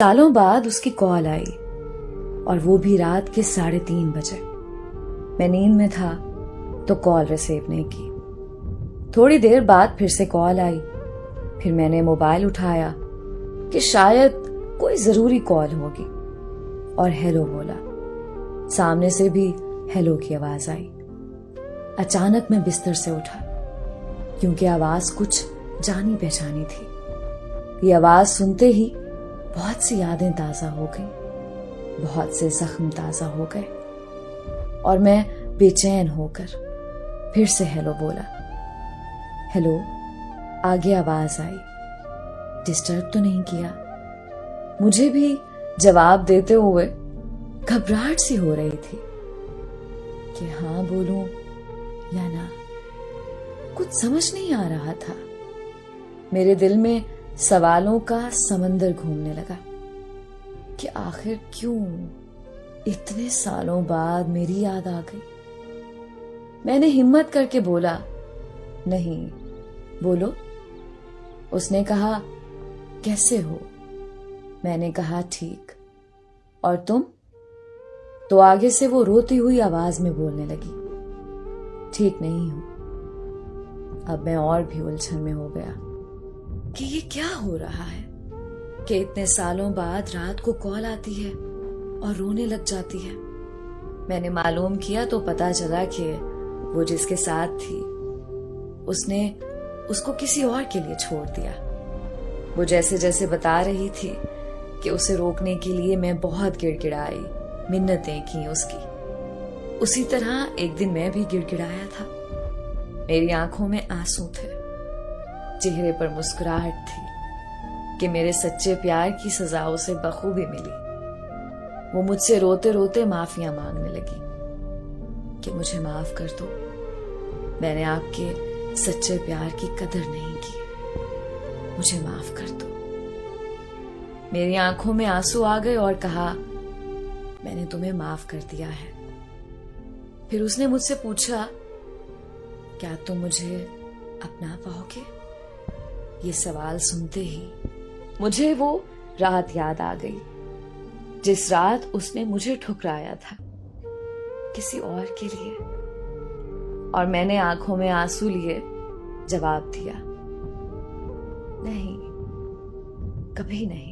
सालों बाद उसकी कॉल आई और वो भी रात के 3:30 बजे। मैं नींद में था तो कॉल रिसीव नहीं की। थोड़ी देर बाद फिर से कॉल आई। फिर मैंने मोबाइल उठाया कि शायद कोई जरूरी कॉल होगी और हेलो बोला। सामने से भी हेलो की आवाज आई। अचानक मैं बिस्तर से उठा क्योंकि आवाज कुछ जानी पहचानी थी। ये आवाज सुनते ही बहुत सी यादें ताजा हो गई, बहुत से जख्म ताजा हो गए और मैं बेचैन होकर फिर से हेलो बोला। हेलो, आगे आवाज आई। डिस्टर्ब तो नहीं किया? मुझे भी जवाब देते हुए घबराहट सी हो रही थी कि हाँ बोलूं या ना। कुछ समझ नहीं आ रहा था। मेरे दिल में सवालों का समंदर घूमने लगा कि आखिर क्यों इतने सालों बाद मेरी याद आ गई। मैंने हिम्मत करके बोला, नहीं, बोलो। उसने कहा, कैसे हो? मैंने कहा, ठीक। और तुम? तो आगे से वो रोती हुई आवाज में बोलने लगी, ठीक नहीं हूं। अब मैं और भी उलझन में हो गया कि ये क्या हो रहा है कि इतने सालों बाद रात को कॉल आती है और रोने लग जाती है। मैंने मालूम किया तो पता चला कि वो जिसके साथ थी उसने उसको किसी और के लिए छोड़ दिया। वो जैसे जैसे बता रही थी कि उसे रोकने के लिए मैं बहुत गिड़गिड़ाई, मिन्नतें की उसकी। उसी तरह एक दिन मैं भी गिड़गिड़ाया था। मेरी आंखों में आंसू थे, चेहरे पर मुस्कुराहट थी कि मेरे सच्चे प्यार की सजा उसे बखूबी मिली। वो मुझसे रोते रोते माफिया मांगने लगी कि मुझे माफ कर दो, मैंने आपके सच्चे प्यार की कदर नहीं की, मुझे माफ कर दो। मेरी आंखों में आंसू आ गए और कहा, मैंने तुम्हें माफ कर दिया है। फिर उसने मुझसे पूछा, क्या तुम मुझे अपना पाओगे? ये सवाल सुनते ही मुझे वो रात याद आ गई जिस रात उसने मुझे ठुकराया था किसी और के लिए। और मैंने आंखों में आंसू लिए जवाब दिया, नहीं, कभी नहीं।